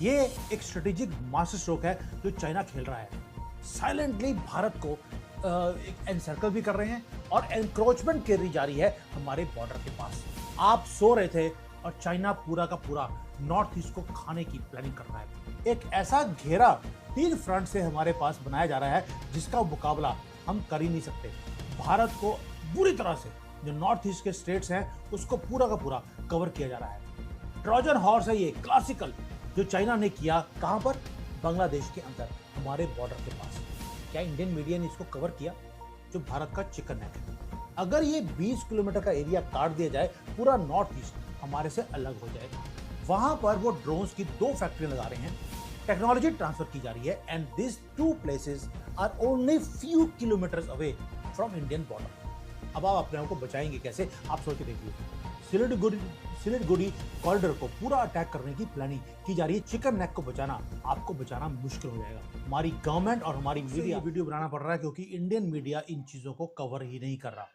ये एक strategic master stroke है जो चाइना खेल रहा है। साइलेंटली भारत को एक एनसर्कल भी कर रहे हैं और एनक्रोचमेंट करी जा रही है हमारे बॉर्डर के पास। आप सो रहे थे और चाइना पूरा का पूरा नॉर्थ ईस्ट को खाने की प्लानिंग कर रहा है। एक ऐसा घेरा 3 फ्रंट से हमारे पास बनाया जा रहा है जिसका मुकाबला हम कर ही नहीं सकते। भारत को बुरी तरह से जो नॉर्थ ईस्ट के स्टेट्स हैं उसको पूरा का पूरा कवर किया जा रहा है। ट्रोजन हॉर्स है ये क्लासिकल जो चाइना ने किया। कहां पर? बांग्लादेश के अंदर हमारे बॉर्डर के पास। क्या इंडियन मीडिया ने इसको कवर किया? जो भारत का चिकन नेक है। अगर ये 20 किलोमीटर का एरिया काट दिया जाए, पूरा नॉर्थ ईस्ट हमारे से अलग हो जाएगा। वहां पर वो ड्रोन्स की 2 फैक्ट्री लगा रहे हैं, टेक्नोलॉजी ट्रांसफर की जा रही है and this 2 places are only few kilometres away from Indian border. अब आप अपने आप को बचाएंगे कैसे? आप सोच के देखिए। सिलीगुड़ी कॉरिडोर को पूरा अटैक करने की प्लानिंग की जा रही है। चिकन नेक को बचाना, आपको बचाना मुश्किल हो जाएगा। हमारी गवर्नमेंट और हमारी मीडिया वीडियो बनाना पड़ रहा है क्योंकि इंडियन मीडिया इन चीजों को कवर ही नहीं कर रहा।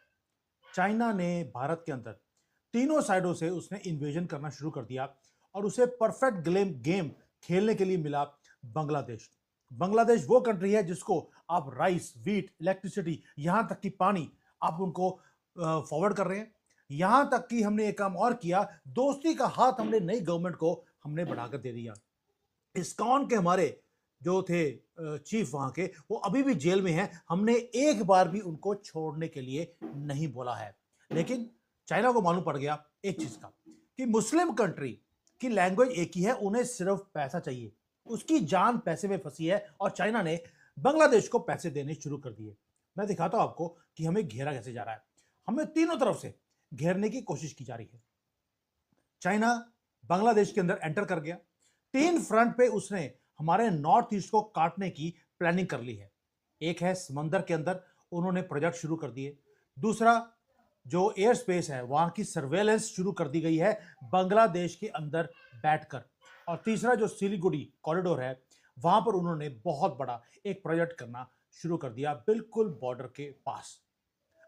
चाइना ने भारत के अंदर तीनों साइडों से उसने इन्वेजन करना शुरू कर दिया और उसे परफेक्ट गेम खेलने के लिए मिला बांग्लादेश। बांग्लादेश वो कंट्री है जिसको आप राइस, व्हीट, इलेक्ट्रिसिटी, यहां तक कि पानी आप उनको फॉरवर्ड कर रहे हैं। यहां तक कि हमने एक काम और किया, दोस्ती का हाथ हमने नई गवर्नमेंट को हमने बढ़ाकर दे दिया। इस्कॉन के हमारे जो थे चीफ वहां के, वो अभी भी जेल में हैं। हमने एक बार भी उनको छोड़ने के लिए नहीं बोला है। लेकिन चाइना को मालूम पड़ गया एक चीज का कि मुस्लिम कंट्री की लैंग्वेज एक ही है, उन्हें सिर्फ पैसा चाहिए। उसकी जान पैसे में फंसी है और चाइना ने बांग्लादेश को पैसे देने शुरू कर दिए। मैं दिखाता हूं आपको कि हमें घेरा कैसे जा रहा है। हमें तीनों तरफ से घेरने की कोशिश की जा रही है। चाइना बांग्लादेश के अंदर एंटर कर गया। 3 फ्रंट पे उसने हमारे नॉर्थ ईस्ट को काटने की प्लानिंग कर ली है। एक है समंदर के अंदर, उन्होंने प्रोजेक्ट शुरू कर दिए। दूसरा जो एयर स्पेस है, वहां की सर्वेलेंस शुरू कर दी गई है बांग्लादेश के अंदर बैठकर। और तीसरा जो सिलीगुड़ी कॉरिडोर है, वहां पर उन्होंने बहुत बड़ा एक प्रोजेक्ट करना शुरू कर दिया बिल्कुल बॉर्डर के पास।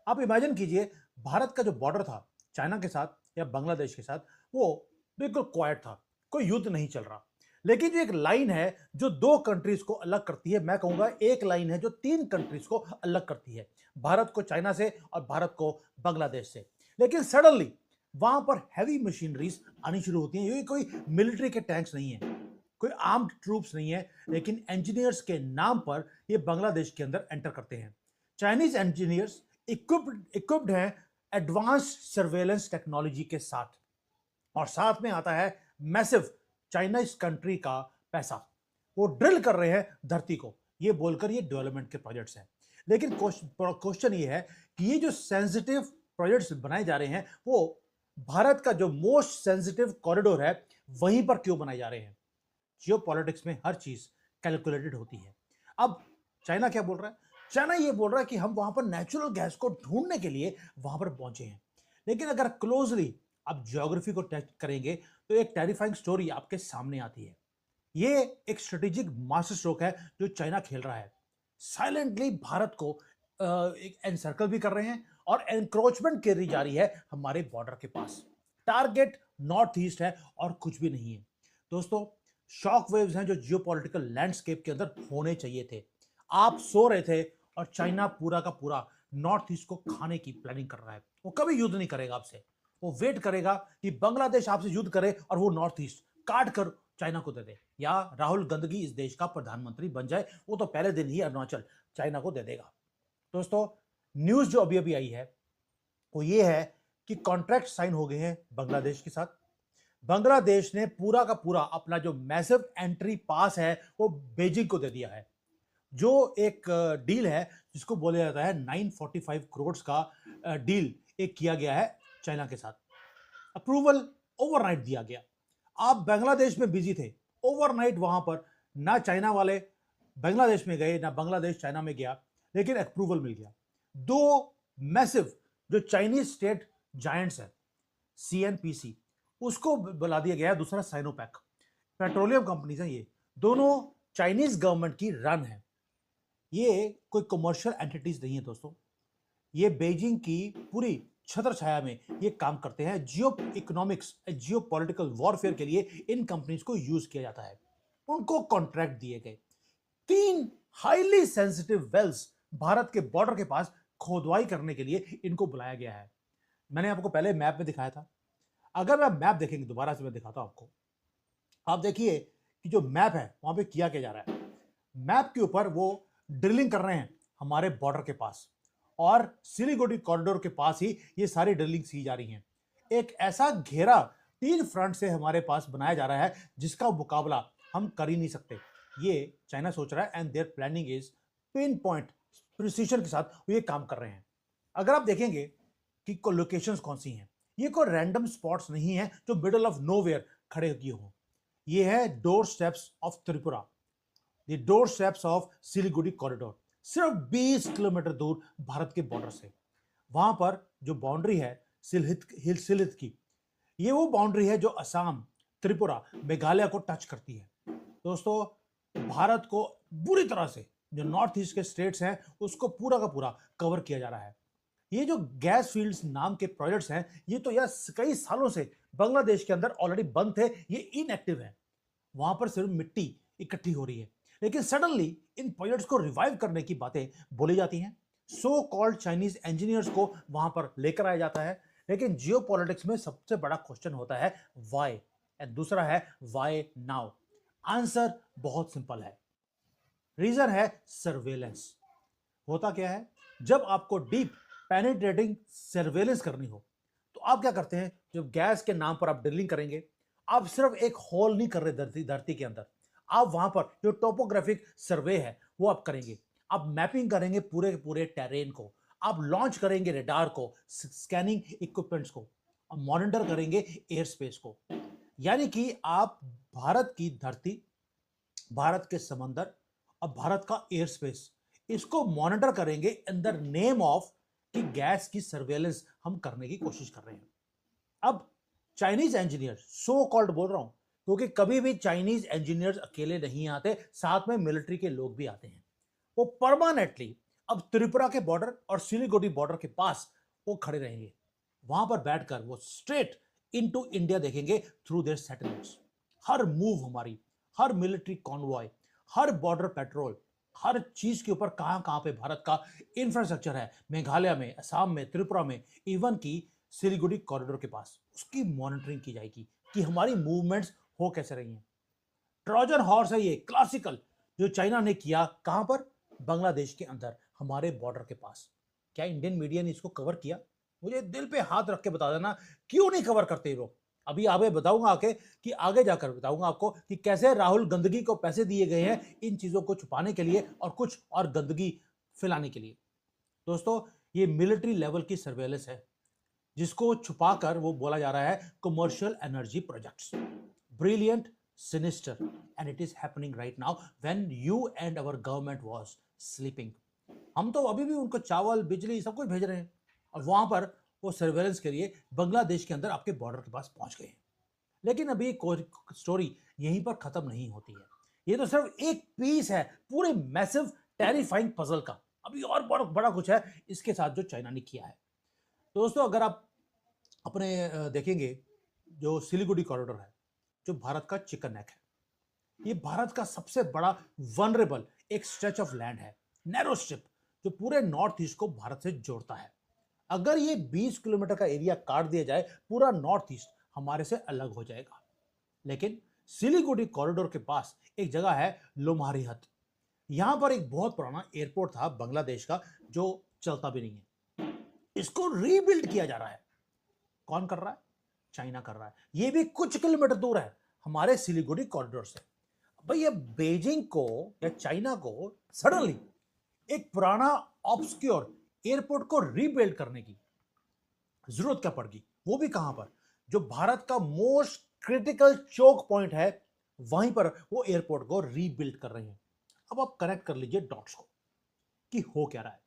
आप इमेजिन कीजिए, भारत का जो बॉर्डर था चाइना के साथ या बांग्लादेश के साथ, वो बिल्कुल क्वाइट था, कोई युद्ध नहीं चल रहा। लेकिन जो एक लाइन है जो 2 कंट्रीज को अलग करती है, मैं कहूंगा एक लाइन है जो 3 कंट्रीज को अलग करती है, भारत को चाइना से और भारत को बांग्लादेश से। लेकिन सडनली वहां पर हैवी मशीनरीज आनी शुरू होती हैं। ये कोई मिलिट्री के टैंक्स नहीं है, कोई आर्म्ड ट्रूप्स नहीं है, लेकिन इंजीनियर्स के नाम पर ये बांग्लादेश के अंदर एंटर करते हैं। चाइनीज इंजीनियर्स इक्विप्ड हैं एडवांस सर्वेलेंस टेक्नोलॉजी के साथ, और साथ में आता है मैसिव चाइनीज कंट्री का पैसा। वो ड्रिल कर रहे हैं धरती को, ये बोलकर ये डेवलपमेंट के प्रोजेक्ट्स हैं। लेकिन क्वेश्चन ये है कि ये जो सेंसिटिव प्रोजेक्ट्स बनाए जा रहे हैं, वो भारत का जो मोस्ट सेंसिटिव कॉरिडोर है वहीं पर क्यों बनाए जा रहे हैं? जियोपॉलिटिक्स में हर चीज कैलकुलेटेड होती है। अब चाइना क्या बोल रहा है? चाइना ये बोल रहा है कि हम वहां पर नेचुरल गैस को ढूंढने के लिए वहां पर पहुंचे हैं। लेकिन अगर क्लोजली आप ज्योग्राफी को टेस्ट करेंगे तो एक टेरिफाइंग स्टोरी आपके सामने आती है। ये एक स्ट्रेटेजिक मास्टर स्ट्रोक है जो चाइना खेल रहा है। साइलेंटली भारत को एक एनसर्कल भी कर रहे हैं और एनक्रोचमेंट करी जा रही है हमारे बॉर्डर के पास। टारगेट नॉर्थ ईस्ट है और कुछ भी नहीं है। दोस्तों, शॉक वेव्स हैं जो जियोपॉलिटिकल लैंडस्केप के अंदर होने चाहिए थे। आप सो रहे थे और चाइना पूरा का पूरा नॉर्थ ईस्ट को खाने की प्लानिंग कर रहा है। वो कभी युद्ध नहीं करेगा आपसे, वो वेट करेगा कि बांग्लादेश आपसे युद्ध करे और वो नॉर्थ ईस्ट काट कर चाइना को दे दे, या राहुल गांधी इस देश का प्रधानमंत्री बन जाए, वो तो पहले दिन ही अरुणाचल चाइना को दे देगा। दोस्तों, न्यूज जो अभी अभी आई है वो ये है कि कॉन्ट्रैक्ट साइन हो गए हैं बांग्लादेश के साथ। बांग्लादेश ने पूरा का पूरा अपना जो मैसिव एंट्री पास है वो बेजिंग को दे दिया है। जो एक डील है जिसको बोला जाता है 945 करोड़ का डील एक किया गया है चाइना के साथ। अप्रूवल ओवरनाइट दिया गया। आप बांग्लादेश में बिजी थे, ओवरनाइट वहां पर ना चाइना वाले बांग्लादेश में गए ना बांग्लादेश चाइना में गया, लेकिन अप्रूवल मिल गया। 2 मैसिव जो चाइनीज स्टेट जायंट्स है, सीएनपीसी, उसको बुला दिया गया। दूसरा साइनोपैक, पेट्रोलियम कंपनीज हैं। ये दोनों चाइनीज गवर्नमेंट की रन है। ये कोई कमर्शियल एंटिटीज नहीं है दोस्तों। ये बेजिंग की पूरी छत्र छाया में ये काम करते हैं। जियो इकोनॉमिक्स, जियो पॉलिटिकल वॉरफेयर के लिए इन कंपनीज को यूज किया जाता है। उनको कॉन्ट्रैक्ट दिए गए। 3 हाईली सेंसिटिव वेल्स भारत के बॉर्डर के पास खोदवाई करने के लिए इनको बुलाया गया है। मैंने आपको पहले मैप में दिखाया था। अगर आप मैप देखेंगे, दोबारा से मैं दिखाता हूं आपको। आप देखिए कि जो मैप है वहां पे किया क्या जा रहा है। मैप के ऊपर वो ड्रिलिंग कर रहे हैं हमारे बॉर्डर के पास, और सिलीगुड़ी कॉरिडोर के पास ही ये सारी ड्रिलिंग की जा रही है। एक ऐसा घेरा 3 फ्रंट से हमारे पास बनाया जा रहा है जिसका मुकाबला हम कर ही नहीं सकते। ये चाइना सोच रहा है, and their planning is pinpoint precision के साथ वो ये काम कर रहे हैं। अगर आप देखेंगे कि लोकेशंस कौन सी हैं, ये कोई रैंडम स्पॉट्स नहीं है जो मिडल ऑफ नोवेयर खड़े किए हों। ये है door steps of Tripura, the door steps of Siliguri corridor, सिर्फ 20 किलोमीटर दूर भारत के बॉर्डर से। वहां पर जो बाउंड्री है सिलहित की, ये वो बाउंड्री है जो असम, त्रिपुरा, मेघालय को टच करती है। दोस्तों, भारत को बुरी तरह से जो नॉर्थ ईस्ट के स्टेट्स हैं उसको पूरा का पूरा कवर किया जा रहा है। ये जो गैस फील्ड्स नाम के प्रोजेक्ट्स हैं, ये तो यार कई सालों से बांग्लादेश के अंदर ऑलरेडी बंद थे, ये इनएक्टिव है। वहां पर सिर्फ मिट्टी इकट्ठी हो रही है, लेकिन सडनली इन प्रोजेक्ट्स को रिवाइव करने की बातें बोली जाती हैं। सो कॉल्ड चाइनीज इंजीनियर्स को वहां पर लेकर आया जाता है। लेकिन जियोपॉलिटिक्स में सबसे बड़ा क्वेश्चन होता है व्हाई, एंड दूसरा है व्हाई नाउ। आंसर बहुत सिंपल है, रीजन है सर्वेलेंस। होता क्या है, जब आपको डीप पेनिट्रेटिंग सर्वेलेंस करनी हो तो आप क्या करते हैं, जब गैस के नाम पर आप ड्रिलिंग करेंगे, आप सिर्फ एक होल नहीं कर रहे धरती के अंदर, आप वहां पर जो टोपोग्राफिक सर्वे है वो आप करेंगे। आप मैपिंग करेंगे पूरे के पूरे टेरेन को, आप लॉन्च करेंगे रेडार को, स्कैनिंग इक्विपमेंट्स को, और मॉनिटर करेंगे एयर स्पेस को। यानी कि आप भारत की धरती, भारत के समंदर और भारत का एयर स्पेस, इसको मॉनिटर करेंगे इन द नेम ऑफ कि गैस की सर्वेलेंस हम करने की कोशिश कर रहे हैं। अब चाइनीज इंजीनियर, सो कॉल्ड बोल रहा हूं क्योंकि कभी भी चाइनीज इंजीनियर्स अकेले नहीं आते, साथ में मिलिट्री के लोग भी आते हैं। वो परमानेंटली अब त्रिपुरा के बॉर्डर और सिलीगुड़ी बॉर्डर के पास वो खड़े रहेंगे। वहां पर बैठकर वो स्ट्रेट इनटू इंडिया देखेंगे through their satellites. Her move हमारी, हर मिलिट्री कॉन्वॉय, हर बॉर्डर पेट्रोल, हर चीज के ऊपर कहां कहां पे भारत का इंफ्रास्ट्रक्चर है, मेघालय में, असम में, त्रिपुरा में, इवन की सिलीगुड़ी कॉरिडोर के पास, उसकी मॉनिटरिंग की जाएगी कि हमारी मूवमेंट्स हो कैसे रही हैं। ट्रोजन हॉर्स है ये क्लासिकल, जो चाइना ने किया कहां पर, बांग्लादेश के अंदर हमारे बॉर्डर के पास। क्या इंडियन मीडिया ने इसको कवर किया? मुझे दिल पे हाथ रख के बता देना, क्यों नहीं कवर करते ये लोग। अभी आगे बताऊंगा आके कि आगे जाकर बताऊंगा आपको कि कैसे राहुल गंदगी को पैसे दिए गए हैं इन चीजों को छुपाने के लिए और कुछ और गंदगी फैलाने के लिए। दोस्तों, ये मिलिट्री लेवल की सर्वेलेंस है जिसको छुपाकर वो बोला जा रहा है commercial energy projects. Brilliant, sinister, and it is happening right now when you and our government was sleeping. हम तो अभी भी उनको चावल, बिजली सब कुछ भेज रहे हैं, और वहां पर वो सर्वेलेंस के लिए बांग्लादेश के अंदर आपके बॉर्डर के पास पहुंच गए हैं। लेकिन अभी स्टोरी यहीं पर खत्म नहीं होती है। ये तो सिर्फ एक पीस है पूरे मैसिव टेरिफाइंग पजल का। अभी और बड़ा बड़ा कुछ है इसके साथ जो चाइना ने किया है। दोस्तों, अगर आप अपने देखेंगे, जो सिलीगुड़ी कॉरिडोर है, जो भारत का चिकन नेक है, ये भारत का सबसे बड़ा वनरेबल एक स्ट्रेच ऑफ लैंड है, नैरो स्ट्रिप, जो पूरे नॉर्थ ईस्ट को भारत से जोड़ता है। अगर ये 20 किलोमीटर का एरिया काट दिया जाए, पूरा नॉर्थ ईस्ट हमारे से अलग हो जाएगा। लेकिन सिलीगुड़ी कॉरिडोर के पास एक जगह है लोमारीहत। यहां पर एक बहुत पुराना एयरपोर्ट था बांग्लादेश का, जो चलता भी नहीं है। इसको रीबिल्ड किया जा रहा है। कौन कर रहा है? चाइना कर रहा है। ये भी कुछ किलोमीटर दूर है हमारे सिलीगुड़ी कॉरिडोर से। भैया, बीजिंग को या चाइना को सडनली एक पुराना ऑब्सक्योर एयरपोर्ट को रीबिल्ड करने की जरूरत क्या पड़ गई, वो भी कहां पर, जो भारत का मोस्ट क्रिटिकल चोक पॉइंट है, वहीं पर वो एयरपोर्ट को रीबिल्ड कर रहे हैं। अब आप कनेक्ट कर लीजिए डॉट्स को कि हो क्या रहा है।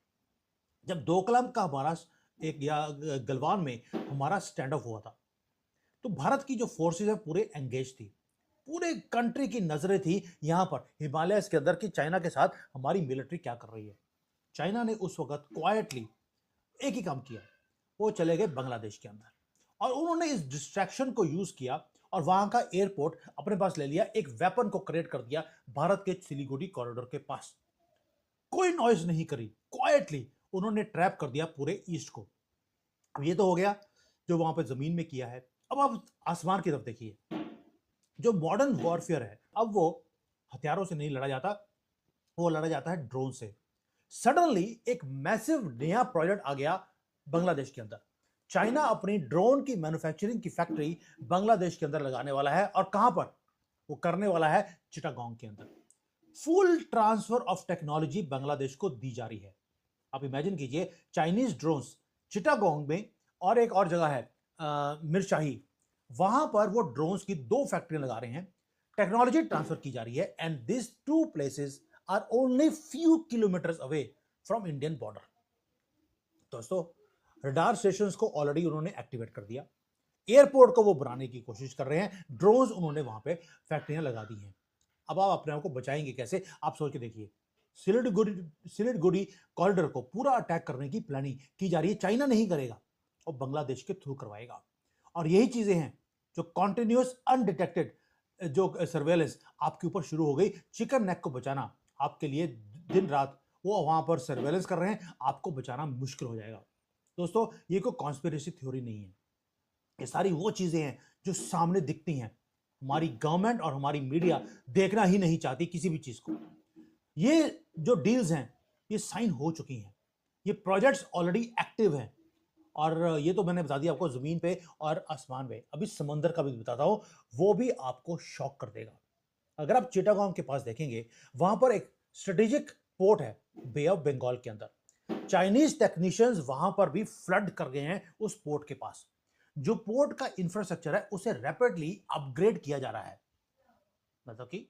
जब डोकलाम का हमारा एक या गलवान में हमारा स्टैंड ऑफ हुआ था, तो भारत की जो फोर्सेस है पूरे एंगेज थी, पूरे कंट्री की नजरें थी यहां पर हिमालय के अंदर की चाइना के साथ हमारी मिलिट्री क्या कर रही है। चाइना ने उस वक्त क्वाइटली एक ही काम किया, वो चले गए बांग्लादेश के अंदर, और उन्होंने इस डिस्ट्रैक्शन को यूज किया और वहां का एयरपोर्ट अपने पास ले लिया, एक वेपन को क्रिएट कर दिया भारत के सिलीगुड़ी कॉरिडोर के पास। कोई नॉइज नहीं करी, क्वाइटली उन्होंने ट्रैप कर दिया पूरे ईस्ट को। अब ये तो हो गया जो वहां पे जमीन में किया है। अब आप आसमान की तरफ देखिए, जो मॉडर्न वॉरफेयर है, अब वो हथियारों से नहीं लड़ा जाता, वो लड़ा जाता है ड्रोन से। सडनली एक मैसिव नया प्रोजेक्ट आ गया बांग्लादेश के अंदर। चाइना अपनी ड्रोन की मैन्युफैक्चरिंग की फैक्ट्री बांग्लादेश के अंदर लगाने वाला है, और कहां पर वो करने वाला है? चिटागोंग के अंदर। Full transfer of technology Bangladesh को दी जा रही है। आप इमेजिन कीजिए, चाइनीज ड्रोन्स चिटागोंग में, और एक और जगह है मिरशाही, वहां पर वो ड्रोन्स की 2 फैक्ट्रियां लगा रहे हैं, टेक्नोलॉजी ट्रांसफर की जा रही है, and this 2 places are only few kilometres away from Indian border. दोस्तों, रडार स्टेशंस को ऑलरेडी उन्होंने एक्टिवेट कर दिया, एयरपोर्ट को वो बनाने की कोशिश कर रहे हैं, ड्रोन्स उन्होंने वहां पे फैक्ट्रियां लगा दी हैं। अब आप अपने आप को बचाएंगे कैसे? आप सोच के देखिए, सिलीगुड़ी कॉरिडोर को पूरा अटैक करने की प्लानिंग की जा रही है। चाइना नहीं करेगा और बांग्लादेश के थ्रू करवाएगा। और यही चीजें हैं जो कॉन्टिन्यूस अनडिटेक्टेड जो सर्वेलेंस आपके ऊपर शुरू हो गई। चिकन नेक को बचाना आपके लिए दिन रात वो वहां पर सर्वेलेंस कर रहे हैं, आपको बचाना मुश्किल हो जाएगा। दोस्तों, ये कोई कॉन्स्पिरेसी थ्योरी नहीं है, ये सारी वो चीजें हैं जो सामने दिखती हैं। हमारी गवर्नमेंट और हमारी मीडिया देखना ही नहीं चाहती किसी भी चीज को। ये जो डील्स हैं ये साइन हो चुकी हैं, ये प्रोजेक्ट्स ऑलरेडी एक्टिव हैं, और ये तो मैंने बता दिया आपको जमीन पे और आसमान पे। अभी समंदर का भी बताता हूं, वो भी आपको शॉक कर देगा। अगर आप चिटागोंग के पास देखेंगे, वहां पर एक स्ट्रेटेजिक पोर्ट है बे ऑफ बंगाल के अंदर। चाइनीज टेक्नीशियंस वहां पर भी फ्लड कर गए हैं उस पोर्ट के पास। जो पोर्ट का इंफ्रास्ट्रक्चर है उसे रैपिडली अपग्रेड किया जा रहा है। मतलब कि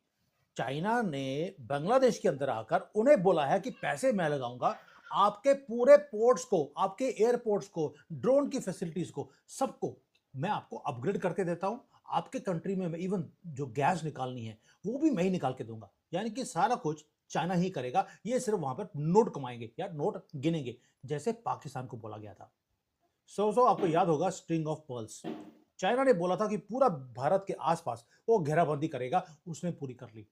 चाइना ने बांग्लादेश के अंदर आकर उन्हें बोला है कि पैसे मैं लगाऊंगा, आपके पूरे पोर्ट्स को, आपके एयरपोर्ट्स को, ड्रोन की फैसिलिटीज को, सबको मैं आपको अपग्रेड करके देता हूं। आपके कंट्री में मैं इवन जो गैस निकालनी है वो भी मैं ही निकाल के दूंगा। यानी कि सारा कुछ चाइना ही करेगा, ये सिर्फ वहां पर नोट कमाएंगे या नोट गिनेंगे, जैसे पाकिस्तान को बोला गया था। सो आपको याद होगा स्ट्रिंग ऑफ पर्ल्स, चाइना ने बोला था कि पूरा भारत के आसपास वो घेराबंदी करेगा, उसने पूरी कर ली।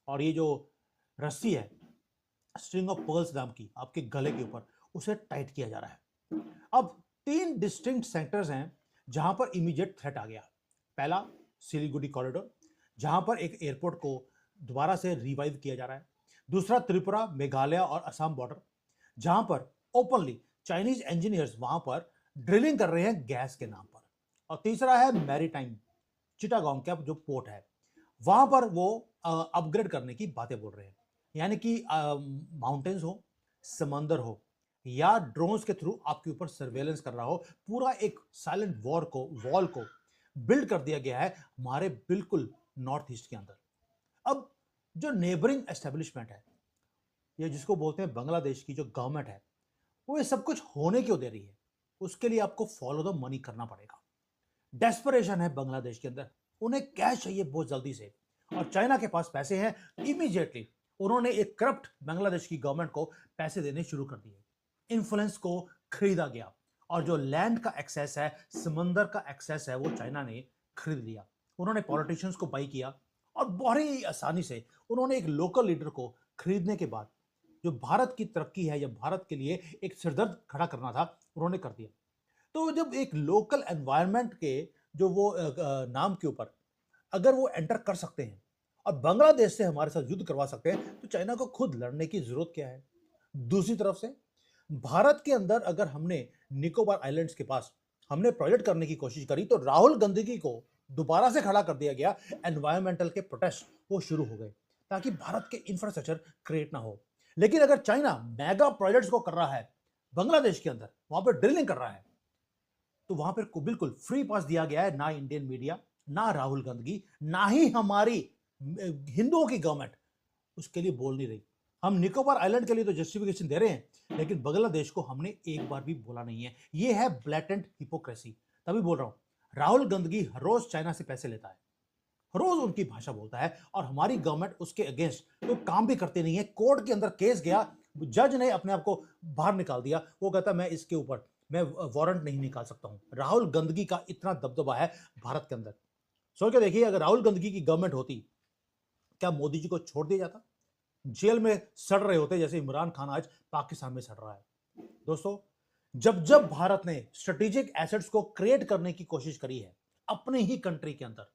और ये जो रस्सी है स्ट्रिंग ऑफ पर्ल्स नाम की आपके गले के ऊपर, उसे टाइट किया जा रहा है। अब 3 डिस्टिंक्ट सेक्टर्स हैं जहां पर इमीडिएट थ्रेट आ गया। पहला सिलीगुड़ी कॉरिडोर, जहां पर एक एयरपोर्ट को दोबारा से रिवाइव किया जा रहा है। दूसरा त्रिपुरा, मेघालय और असम बॉर्डर, जहां पर ओपनली चाइनीज इंजीनियर्स वहां पर ड्रिलिंग कर रहे हैं गैस के नाम पर। और तीसरा है मैरीटाइम, चिटागोंग का जो पोर्ट है, वहां पर वो अपग्रेड करने की बातें बोल रहे हैं। यानी कि माउंटेन्स हो, समंदर हो, या ड्रोन्स के थ्रू आपके ऊपर सर्वेलेंस कर रहा हो, पूरा एक साइलेंट वॉर को, वॉल को बिल्ड कर दिया गया है हमारे बिल्कुल नॉर्थ ईस्ट के अंदर। अब जो नेबरिंग एस्टेब्लिशमेंट है, या जिसको बोलते हैं बांग्लादेश की जो गवर्नमेंट है, वो ये सब कुछ होने क्यों दे रही है? उसके लिए आपको फॉलो द मनी करना पड़ेगा। डेस्परेशन है बांग्लादेश के अंदर, उन्हें कैश चाहिए बहुत जल्दी से, और चाइना के पास पैसे हैं। इमीडिएटली उन्होंने एक करप्ट बांग्लादेश की गवर्नमेंट को पैसे देने शुरू कर दिए, इन्फ्लुएंस को खरीदा गया, और जो लैंड का एक्सेस है, समंदर का एक्सेस है, वो चाइना ने खरीद लिया। उन्होंने पॉलिटिशियंस को बाई किया, और बड़ी आसानी से उन्होंने एक लोकल लीडर को खरीदने के बाद जो भारत की तरक्की है या भारत के लिए एक सिरदर्द खड़ा करना था, उन्होंने कर दिया। तो जब एक लोकल एनवायरनमेंट के जो वो नाम के ऊपर अगर वो एंटर कर सकते हैं और बांग्लादेश से हमारे साथ युद्ध करवा सकते हैं, तो चाइना को खुद लड़ने की जरूरत क्या है? दूसरी तरफ से भारत के अंदर अगर हमने निकोबार आइलैंड्स के पास हमने प्रोजेक्ट करने की कोशिश करी, तो राहुल गांधी को दोबारा से खड़ा कर दिया गया। एनवायरमेंटल के प्रोटेस्ट वो शुरू हो गए ताकि भारत के इंफ्रास्ट्रक्चर क्रिएट ना हो। लेकिन अगर चाइना मेगा प्रोजेक्ट्स को कर रहा है बांग्लादेश के अंदर, वहां पर ड्रिलिंग कर रहा है, तो वहां पर बिल्कुल फ्री पास दिया गया है। ना इंडियन मीडिया, ना राहुल गांधी, ना ही हमारी हिंदुओं की गवर्नमेंट उसके लिए बोल नहीं रही। हम निकोबार आइलैंड के लिए तो जस्टिफिकेशन दे रहे हैं, लेकिन बांग्लादेश को हमने एक बार भी बोला नहीं है। यह है ब्लैटेंट हिपोक्रेसी। तभी बोल रहा हूं, राहुल गांधी हर रोज चाइना से पैसे लेता है, हर रोज उनकी भाषा बोलता है, और हमारी गवर्नमेंट उसके अगेंस्ट तो काम भी करती नहीं है। कोर्ट के अंदर केस गया, जज ने अपने आप को बाहर निकाल दिया, वो कहता मैं इसके ऊपर मैं वारंट नहीं निकाल सकता हूं। राहुल गांधी का इतना दबदबा है भारत के अंदर। सोच के देखिए, अगर राहुल गांधी की गवर्नमेंट होती, क्या मोदी जी को छोड़ दिया जाता? जेल में सड़ रहे होते जैसे इमरान खान आज पाकिस्तान में सड़ रहा है। दोस्तों, जब जब भारत ने स्ट्रेटेजिक एसेट्स को क्रिएट करने की कोशिश करी है अपने ही कंट्री के अंदर,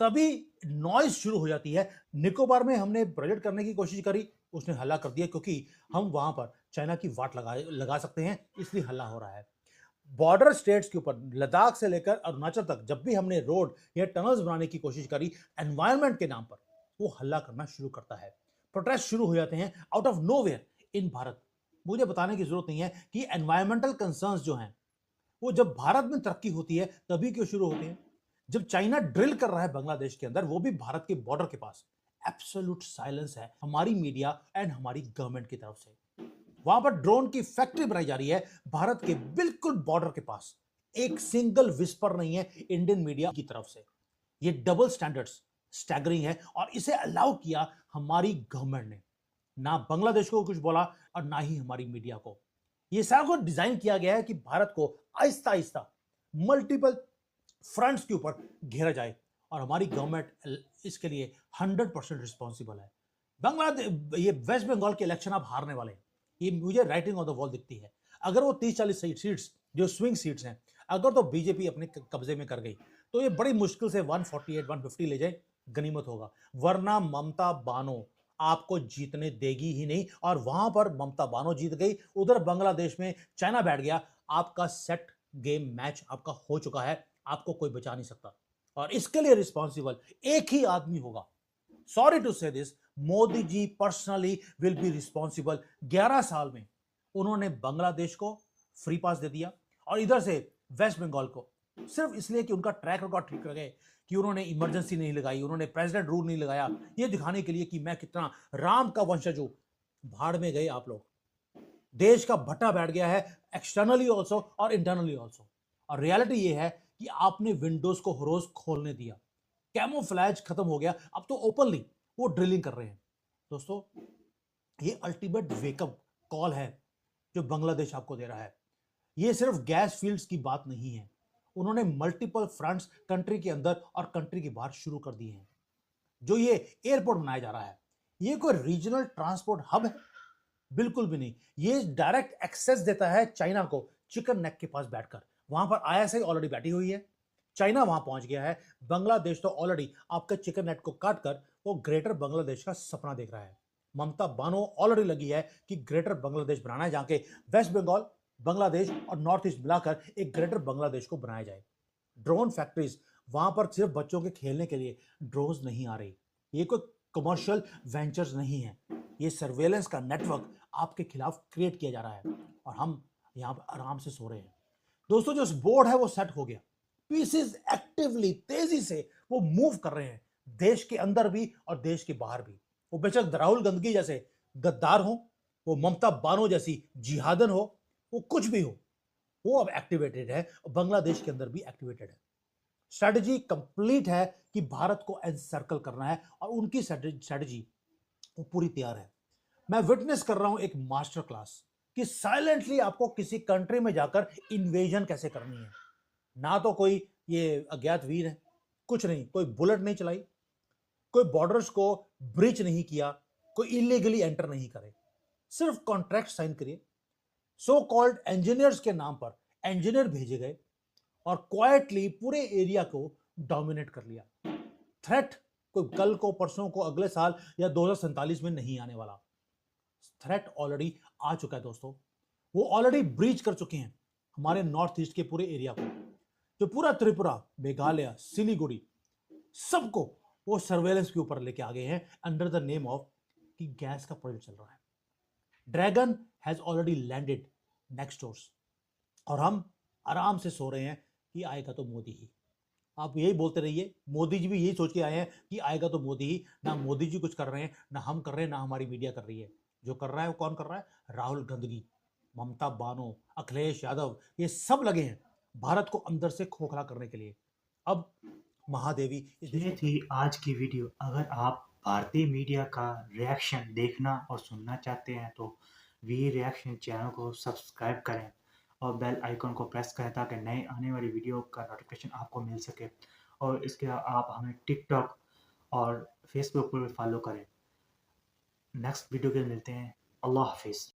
तभी नॉइज शुरू हो जाती है। निकोबार में हमने प्रोजेक्ट करने की कोशिश करी, उसने हल्ला कर दिया, क्योंकि हम वहां पर चाइना की वाट लगा सकते हैं, इसलिए हल्ला हो रहा है। बॉर्डर स्टेट्स के ऊपर लद्दाख से लेकर अरुणाचल तक जब भी हमने रोड या टनल्स बनाने की कोशिश करी एनवायरनमेंट के नाम पर, वो हल्ला करना शुरू करता है। प्रोटेस्ट शुरू हो जाते हैं out of nowhere in Bharat. मुझे बताने की जरूरत नहीं है कि एनवायरमेंटल कंसर्न्स जो हैं, वो जब भारत में तरक्की होती है तभी क्यों शुरू होते हैं? जब चाइना ड्रिल कर रहा है बांग्लादेश के अंदर, वो भी भारत के बॉर्डर के पास, एब्सोल्यूट साइलेंस है हमारी मीडिया एंड हमारी गवर्नमेंट की तरफ से। वहां पर ड्रोन की फैक्ट्री बनाई जा रही है भारत के बिल्कुल बॉर्डर के पास। एक सिंगल विस्पर नहीं है इंडियन मीडिया की तरफ से। ये डबल स्टैंडर्ड्स स्टैगरिंग है, और इसे अलाउ किया हमारी गवर्नमेंट ने। ना बांग्लादेश को कुछ बोला और ना ही हमारी मीडिया को। ये सारा कुछ डिजाइन किया गया है कि भारत को आहिस्ता आहिस्ता मल्टीपल फ्रंट्स के ऊपर घेरा जाए, और हमारी गवर्नमेंट इसके लिए 100% रिस्पॉन्सिबल है। बांग्लादेश, ये वेस्ट बंगाल के इलेक्शन आप हारने वाले हैं, ये मुझे राइटिंग ऑन द वॉल दिखती है। अगर वो 30-40 सीट्स जो स्विंग सीट्स हैं, अगर तो बीजेपी अपने कब्जे में कर गई, तो ये बड़ी मुश्किल से 148-150 ले जाए, गनीमत होगा। वरना ममता बानो आपको जीतने देगी ही नहीं, और वहां पर ममता बानो जीत गई, उधर बांग्लादेश में चाइना बैठ गया। आपका सेट गेम मैच आपका हो चुका है, आपको कोई बचा नहीं सकता। और इसके लिए रिस्पॉन्सिबल एक ही आदमी होगा। Sorry to say this, Modi ji personally will be responsible. 11 साल में उन्होंने बांग्लादेश को फ्री पास दे दिया, और इधर से वेस्ट बंगाल को, सिर्फ इसलिए कि उनका ट्रैक रिकॉर्ड ठीक रहे, कि उन्होंने इमरजेंसी नहीं लगाई, उन्होंने प्रेसिडेंट रूल नहीं लगाया, ये दिखाने के लिए कि मैं कितना राम का वंशज हूं। भाड़ में गए आप लोग। देश का भट्टा बैठ गया है, एक्सटर्नली ऑल्सो और इंटरनली ऑल्सो। और रियलिटी ये है कि आपने विंडोज को रोज खोलने दिया, कैमोफ्लैज खत्म हो गया, अब तो ओपनली वो ड्रिलिंग कर रहे हैं। दोस्तों, ये अल्टीमेट वेकअप कॉल है जो बांग्लादेश आपको दे रहा है। ये सिर्फ गैस फील्ड्स की बात नहीं है, उन्होंने मल्टीपल फ्रंट्स कंट्री के अंदर और कंट्री के बाहर शुरू कर दिए हैं। जो ये एयरपोर्ट बनाया जा रहा है, ये कोई रीजनल ट्रांसपोर्ट हब है? बिल्कुल भी नहीं। ये डायरेक्ट एक्सेस देता है चाइना को, चिकन नेक के पास बैठकर। वहां पर आईएसआई ऑलरेडी बैठी हुई है, चाइना वहां पहुंच गया है। बांग्लादेश तो ऑलरेडी आपके चिकन नेट को काटकर वो ग्रेटर बांग्लादेश का सपना देख रहा है। ममता बानो ऑलरेडी लगी है कि ग्रेटर बांग्लादेश बनाना है, जहां के वेस्ट बंगाल, बांग्लादेश और नॉर्थ ईस्ट मिलाकर एक ग्रेटर बांग्लादेश को बनाया जाए। ड्रोन फैक्ट्रीज, वहां पर सिर्फ बच्चों के खेलने के लिए ड्रोन्स नहीं आ रही, ये कोई कमर्शियल वेंचर्स नहीं है, ये सर्वेलेंस का नेटवर्क आपके खिलाफ क्रिएट किया जा रहा है, और हम यहां पर आराम से सो रहे हैं। दोस्तों, जो बोर्ड है वो सेट हो गया, पीसेस एक्टिवली तेजी से वो मूव कर रहे हैं, देश के अंदर भी और देश के बाहर भी। वो बेशक राहुल गांधी जैसे गद्दार हो, वो ममता बानो जैसी जिहादन हो, वो कुछ भी हो, वो अब एक्टिवेटेड है, बांग्लादेश के अंदर भी एक्टिवेटेड है। स्ट्रेटजी कंप्लीट है कि भारत को एनसर्कल करना है, और उनकी स्ट्रेटजी वो पूरी तैयार है। मैं विटनेस कर रहा हूं एक मास्टर क्लास कि साइलेंटली आपको किसी कंट्री में जाकर इन्वेजन कैसे करनी है। ना तो कोई ये अज्ञात वीर है, कुछ नहीं, कोई बुलेट नहीं चलाई, कोई बॉर्डर्स को ब्रीच नहीं किया, कोई इलीगली एंटर नहीं करे, सिर्फ कॉन्ट्रैक्ट साइन करिए। सो कॉल्ड इंजीनियर्स के नाम पर इंजीनियर भेजे गए, और क्वाइटली पूरे एरिया को डोमिनेट कर लिया। थ्रेट कोई कल को, परसों को, अगले साल या 2047 में नहीं आने वाला। थ्रेट ऑलरेडी आ चुका है दोस्तों, वो ऑलरेडी ब्रीच कर चुके हैं हमारे नॉर्थ ईस्ट के पूरे एरिया को। जो पूरा त्रिपुरा, मेघालय, सिलीगुड़ी, सबको वो सर्वेलेंस के ऊपर लेके आ गए हैं, अंडर द नेम ऑफ कि गैस का प्रोजेक्ट चल रहा है। Dragon has already landed next doors, और हम आराम से सो रहे हैं कि आएगा तो मोदी ही। आप यही बोलते रहिए, मोदी जी भी यही सोच के आए हैं कि आएगा तो मोदी ही। ना मोदी जी कुछ कर रहे हैं, ना हम कर रहे हैं, ना हमारी मीडिया कर रही है। जो कर रहा है वो कौन कर रहा है? राहुल गांधी, ममता बानो, अखिलेश यादव, ये सब लगे हैं भारत को अंदर से खोखला करने के लिए। अब महादेवी ये थी आज की वीडियो। अगर आप भारतीय मीडिया का रिएक्शन देखना और सुनना चाहते हैं तो वी रिएक्शन चैनल को सब्सक्राइब करें और बेल आइकन को प्रेस करें ताकि नए आने वाली वीडियो का नोटिफिकेशन आपको मिल सके। और इसके आप हमें टिकटॉक और फेसबुक पर भी फॉलो करें। नेक्स्ट वीडियो के मिलते हैं। अल्लाह हाफिज़।